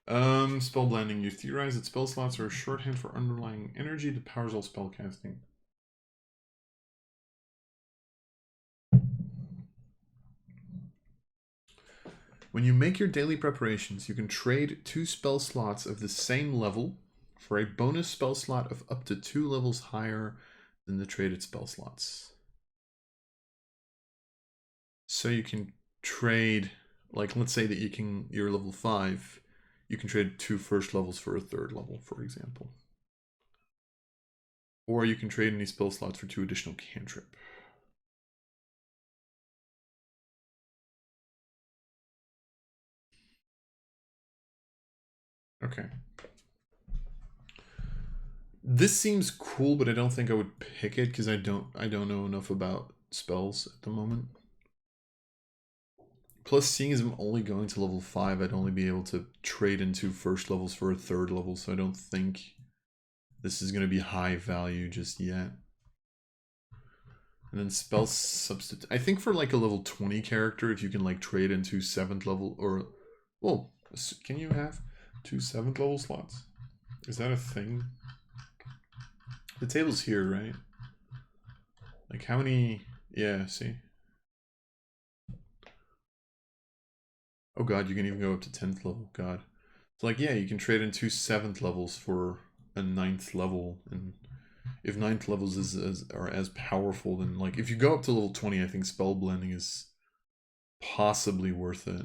Spell blending. You theorize that spell slots are a shorthand for underlying energy that powers all spell casting. When you make your daily preparations, you can trade 2 spell slots of the same level for a bonus spell slot of up to 2 levels higher than the traded spell slots. So you can trade, like, let's say that you're level 5, you can trade 2 first levels for a 3rd level, for example. Or you can trade any spell slots for 2 additional cantrip. Okay. This seems cool, but I don't think I would pick it because I don't know enough about spells at the moment. Plus, seeing as I'm only going to level 5, I'd only be able to trade into first levels for a 3rd level, so I don't think this is going to be high value just yet. And then spell substitute. I think for like a level 20 character, if you can like trade into 7th level or... Well, can you have 2 7th level slots? Is that a thing? The table's here, right? Like how many... Yeah, see? Oh god, you can even go up to 10th level. God. So like, yeah, you can trade in 2 7th levels for a 9th level. And if 9th levels are as powerful, then like, if you go up to level 20, I think spell blending is possibly worth it.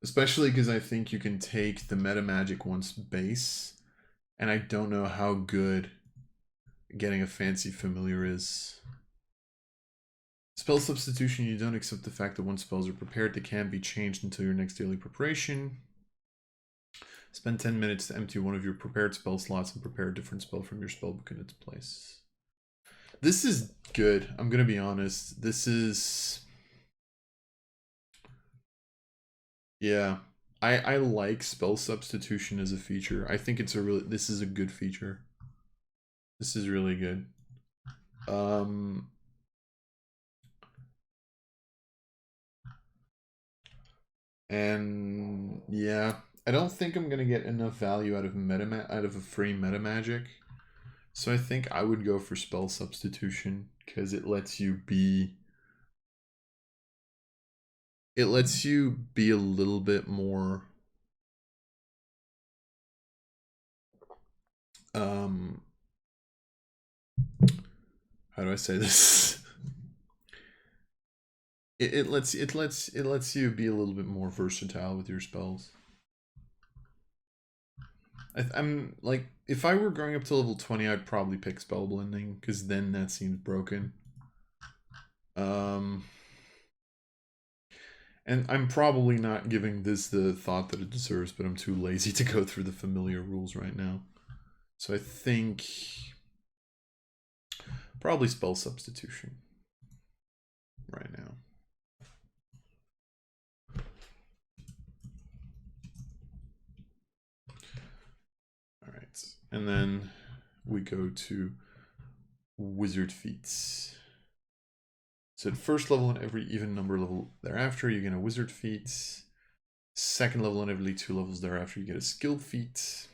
Especially because I think you can take the meta magic once base. And I don't know how good getting a fancy familiar is. Spell substitution, you don't accept the fact that once spells are prepared, they can't be changed until your next daily preparation. Spend 10 minutes to empty one of your prepared spell slots and prepare a different spell from your spellbook in its place. This is good, I'm gonna be honest. This is... Yeah. I like spell substitution as a feature. I think it's a really... This is a good feature. This is really good. And yeah, I don't think I'm gonna get enough value out of a free meta magic. So I think I would go for spell substitution because it lets you be a little bit more how do I say this? it lets you be a little bit more versatile with your spells. I'm like, if I were going up to level 20, I'd probably pick spell blending because then that seems broken. And I'm probably not giving this the thought that it deserves, but I'm too lazy to go through the familiar rules right now. So I think probably spell substitution right now. All right, and then we go to wizard feats. So at first level and every even number level thereafter, you get a wizard feat. Second level and every 2 levels thereafter, you get a skill feat.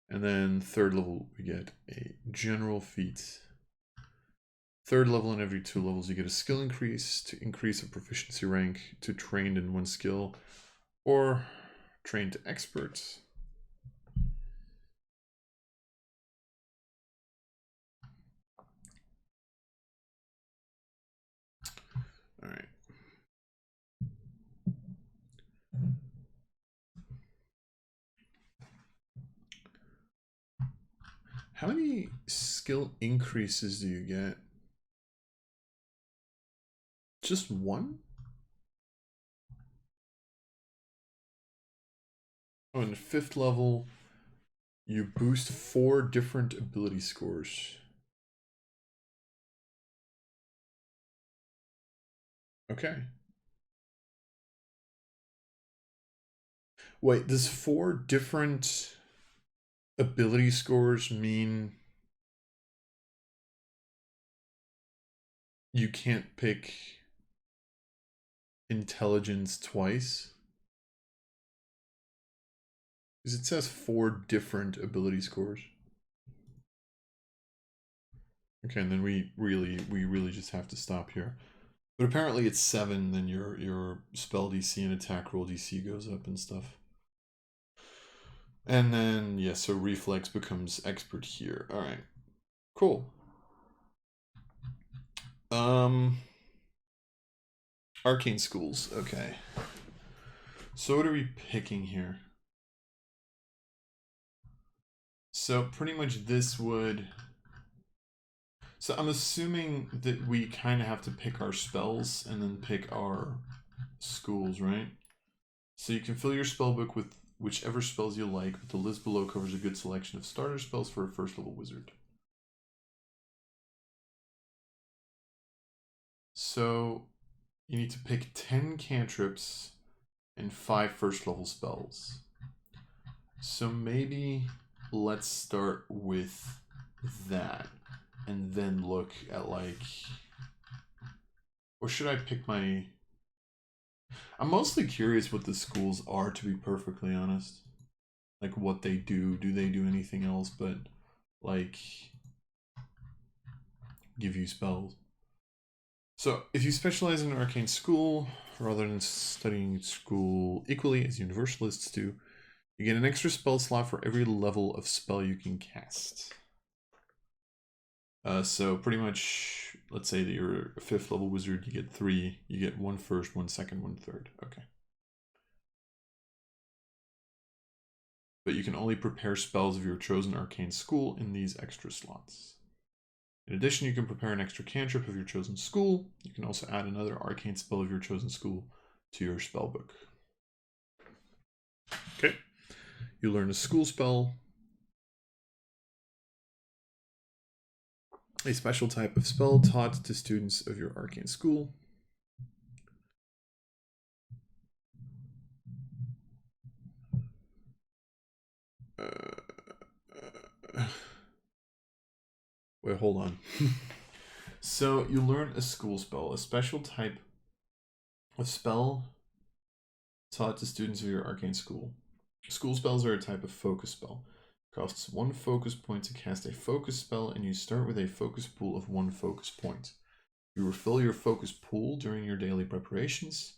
And then 3rd level, we get a general feat. 3rd level and every 2 levels, you get a skill increase to increase a proficiency rank to trained in 1 skill or trained to expert. All right. How many skill increases do you get? Just 1? Oh, in 5th level, you boost 4 different ability scores. Okay. Wait, does 4 different ability scores mean you can't pick intelligence twice? Because it says 4 different ability scores. Okay, and then we really just have to stop here. But apparently it's 7, then your spell DC and attack roll DC goes up and stuff. And then, yeah, so reflex becomes expert here. Alright. Cool. Arcane schools, okay. So what are we picking here? So pretty much this would... So I'm assuming that we kind of have to pick our spells and then pick our schools, right? So you can fill your spellbook with whichever spells you like, but the list below covers a good selection of starter spells for a first level wizard. So you need to pick 10 cantrips and 5 first level spells. So maybe let's start with that and then look at like, or should I pick my... I'm mostly curious what the schools are, to be perfectly honest. Like what they do. Do they do anything else but like give you spells? So if you specialize in an arcane school, rather than studying school equally as universalists do, you get an extra spell slot for every level of spell you can cast. So pretty much, let's say that you're a 5th level wizard, you get 3. You get 1 first, 1 second, 1 third. Okay. But you can only prepare spells of your chosen arcane school in these extra slots. In addition, you can prepare an extra cantrip of your chosen school. You can also add another arcane spell of your chosen school to your spellbook. Okay. You learn a school spell, a special type of spell taught to students of your arcane school. Wait, hold on. So you learn a school spell, a special type of spell taught to students of your arcane school. School spells are a type of focus spell. It costs 1 focus point to cast a focus spell, and you start with a focus pool of 1 focus point. You refill your focus pool during your daily preparations,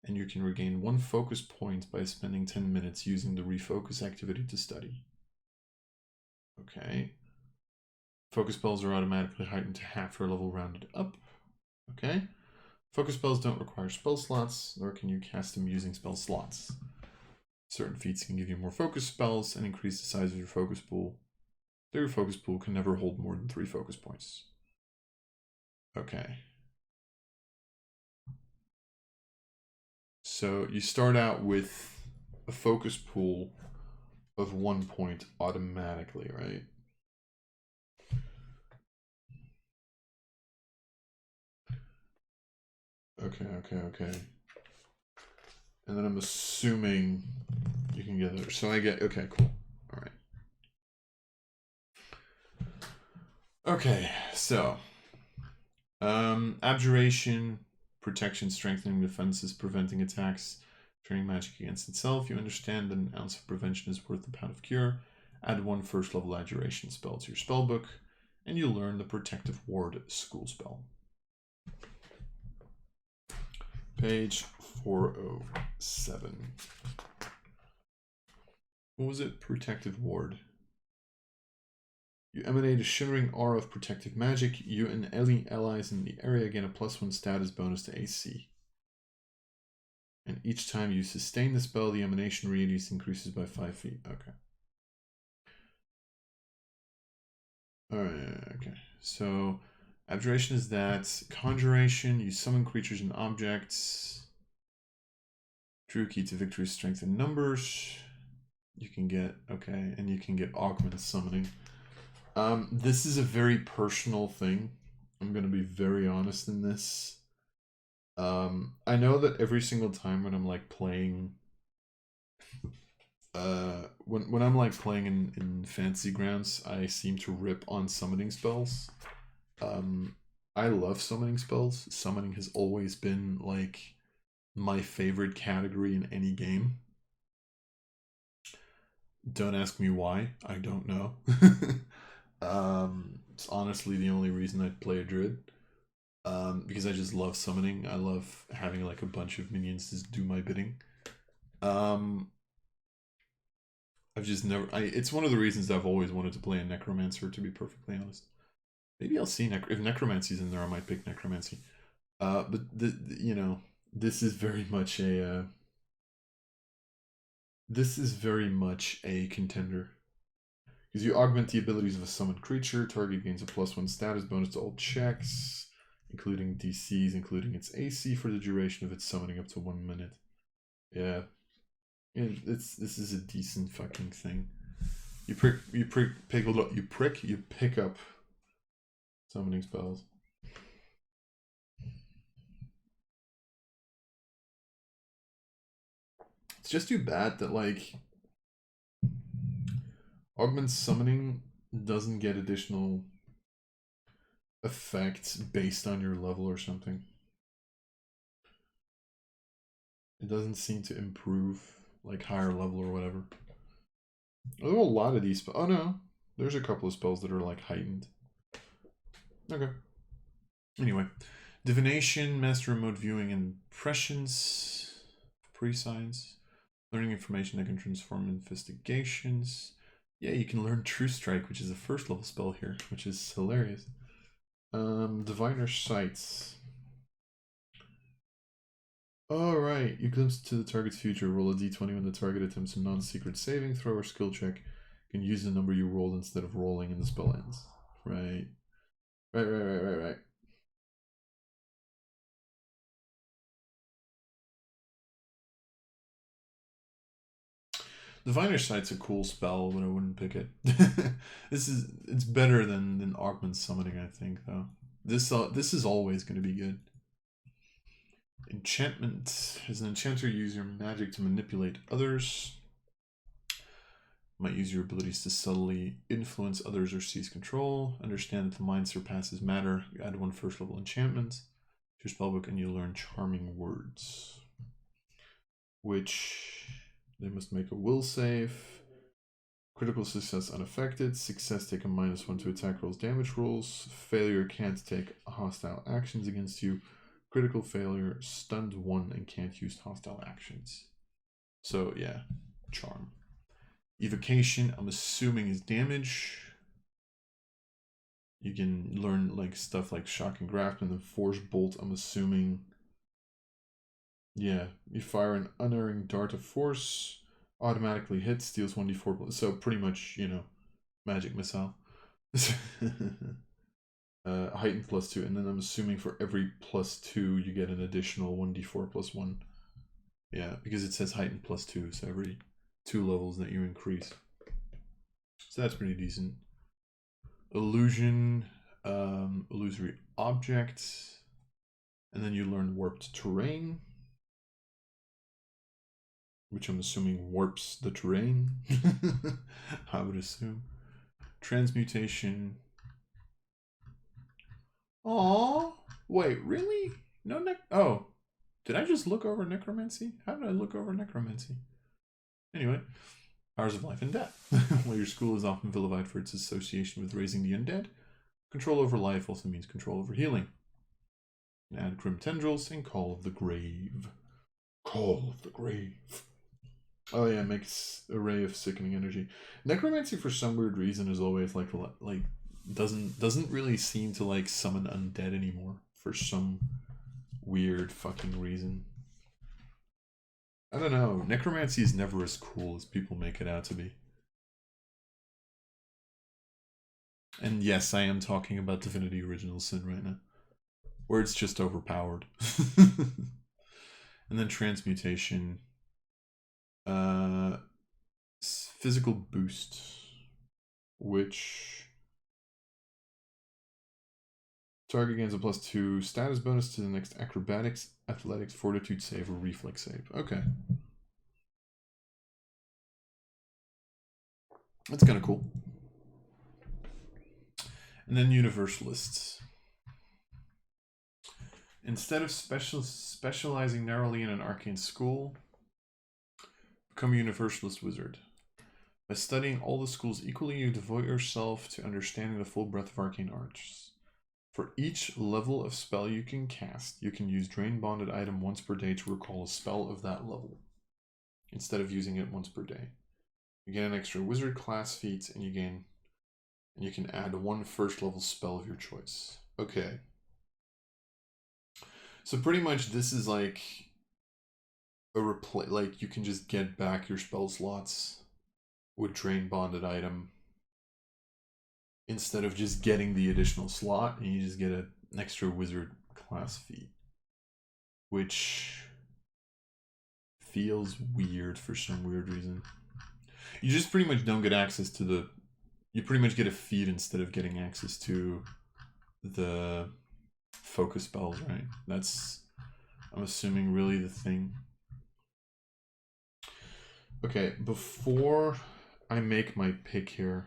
and you can regain 1 focus point by spending 10 minutes using the refocus activity to study. Okay. Focus spells are automatically heightened to half your level rounded up. Okay. Focus spells don't require spell slots, nor can you cast them using spell slots. Certain feats can give you more focus spells and increase the size of your focus pool. Though your focus pool can never hold more than 3 focus points. Okay. So you start out with a focus pool of 1 point automatically, right? Okay. And then I'm assuming you can get there. So I get, okay, cool. All right. Okay, so abjuration, protection, strengthening defenses, preventing attacks, turning magic against itself. You understand that an ounce of prevention is worth a pound of cure. Add 1 first level abjuration spell to your spellbook, and you learn the protective ward school spell. Page 407. What was it? Protective ward. You emanate a shimmering aura of protective magic. You and any allies in the area gain a +1 status bonus to AC. And each time you sustain the spell, the emanation radius increases by 5 feet. Okay. Alright, okay. So, abjuration is that. Conjuration, you summon creatures and objects. Drew key to victory, strength, and numbers. You can get, okay, and you can get augment summoning. This is a very personal thing. I'm going to be very honest in this. I know that every single time when I'm like playing, when I'm like playing in Fantasy Grounds, I seem to rip on summoning spells. I love summoning spells. Summoning has always been like my favorite category in any game. Don't ask me why. I don't know. It's honestly the only reason I play a druid. Because I just love summoning. I love having like a bunch of minions to do my bidding. I've just never. It's one of the reasons I've always wanted to play a necromancer. To be perfectly honest, maybe I'll see if necromancy's in there. I might pick necromancy. But you know, this is very much a. This is very much a contender. Because you augment the abilities of a summoned creature, target gains a +1 status bonus to all checks, including DCs, including its AC for the duration of its summoning up to 1 minute. Yeah. This is a decent fucking thing. You pick up summoning spells. It's just too bad that like augment summoning doesn't get additional effects based on your level or something. It doesn't seem to improve like higher level or whatever. There are a lot of these. Oh no, there's a couple of spells that are like heightened. Okay. Anyway, divination, master remote viewing, impressions, pre-signs, learning information that can transform investigations. Yeah, you can learn True Strike, which is a first level spell here, which is hilarious. Diviner Sights. Alright, you glimpse to the target's future. Roll a d20 when the target attempts a non-secret saving throw or skill check. You can use the number you rolled instead of rolling and the spell ends. Right. Right. Diviner Sight's a cool spell, but I wouldn't pick it. It's better than Augment Summoning, I think, though. This is always going to be good. Enchantment. As an enchanter, use your magic to manipulate others. Might use your abilities to subtly influence others or seize control. Understand that the mind surpasses matter. You add 1 first level enchantment to your spellbook and you learn Charming Words. Which they must make a will save. Critical success unaffected. Success take a -1 to attack rolls, damage rolls. Failure can't take hostile actions against you. Critical failure, stunned 1 and can't use hostile actions. So yeah, charm. Evocation, I'm assuming is damage. You can learn like stuff like shock and graft, and then force bolt, I'm assuming. Yeah, you fire an unerring dart of force, automatically hits, deals 1d4. So pretty much, you know, magic missile. Heightened +2, and then I'm assuming for every +2 you get an additional 1d4 +1. Yeah, because it says heightened +2, so every 2 levels that you increase. So that's pretty decent. Illusion, illusory object, and then you learn warped terrain, which I'm assuming warps the terrain. I would assume. Transmutation. Aww. Wait, really? No oh. Did I just look over necromancy? How did I look over necromancy? Anyway, powers of life and death. While your school is often vilified for its association with raising the undead, control over life also means control over healing. And add Grim Tendrils and Call of the Grave. Call of the Grave. Oh yeah, makes array of sickening energy. Necromancy for some weird reason is always like doesn't really seem to like summon undead anymore for some weird fucking reason. I don't know. Necromancy is never as cool as people make it out to be. And yes, I am talking about Divinity Original Sin right now, where it's just overpowered. And then transmutation. Physical boost, which target gains a +2 status bonus to the next acrobatics, athletics, fortitude save, or reflex save. Okay. That's kind of cool. And then Universalists. Instead of specializing narrowly in an arcane school, become a Universalist wizard. By studying all the schools equally, you devote yourself to understanding the full breadth of arcane arts. For each level of spell you can cast, you can use Drain Bonded item once per day to recall a spell of that level, instead of using it once per day. You get an extra wizard class feat, and you can add one first level spell of your choice. Okay. So pretty much this is like a like you can just get back your spell slots with Drain Bonded item instead of just getting the additional slot, and you just get an extra wizard class feat, which feels weird for some weird reason. You just pretty much don't get access to the... You pretty much get a feat instead of getting access to the focus spells, right? That's, I'm assuming, really the thing. Okay, before I make my pick here,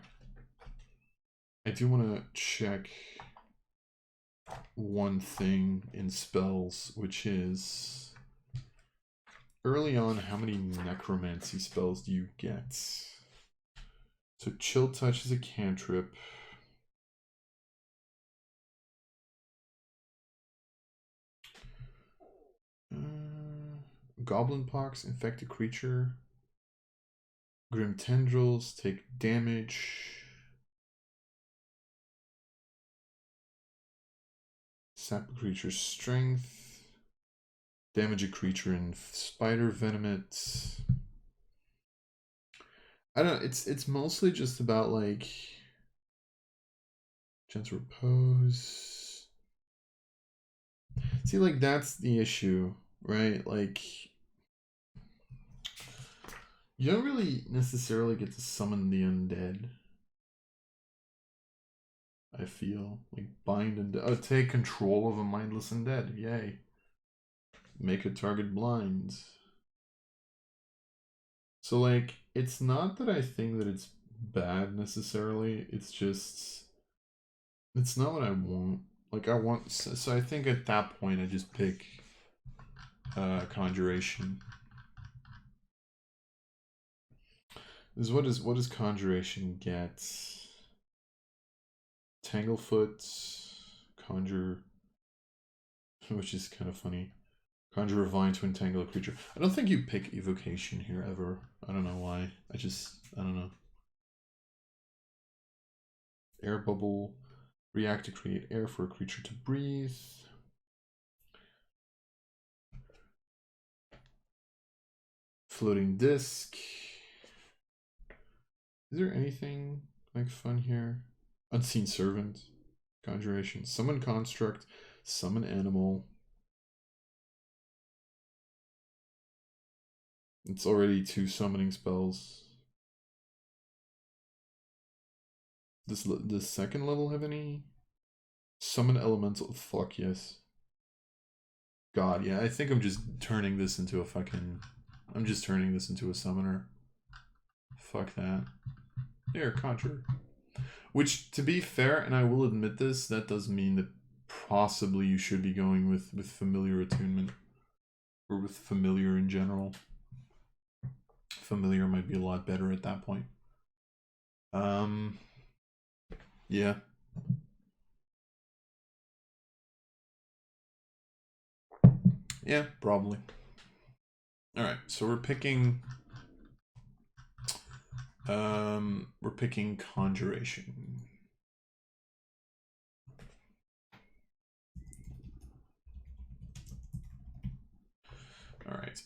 I do want to check one thing in spells, which is early on, how many necromancy spells do you get? So Chill Touch is a cantrip. Goblin Pox, infect a creature. Grim Tendrils, take damage. Sap a creature's strength. Damage a creature in Spider Venomate. I don't know, it's mostly just about like Gentle Repose. See, like that's the issue, right? Like you don't really necessarily get to summon the undead. I feel like bind and take control of a mindless undead. Yay. Make a target blind. So like it's not that I think that it's bad necessarily, it's just it's not what I want. Like I want, so I think at that point I just pick Conjuration. Is what does Conjuration get? Tanglefoot, Conjure, which is kind of funny. Conjure a vine to entangle a creature. I don't think you pick Evocation here ever. I don't know why. I don't know. Air Bubble. React to create air for a creature to breathe. Floating Disc. Is there anything like fun here? Unseen Servant. Conjuration. Summon Construct. Summon Animal. It's already 2 summoning spells. Does the second level have any? Summon Elemental. Fuck yes. God, yeah, I think I'm just turning this into a fucking... I'm just turning this into a summoner. Fuck that. Here, Conjure. Which, to be fair, and I will admit this, that does mean that possibly you should be going with Familiar Attunement. Or with Familiar in general. Familiar might be a lot better at that point. Yeah. Yeah, probably. Alright, so we're picking Conjuration. Alright.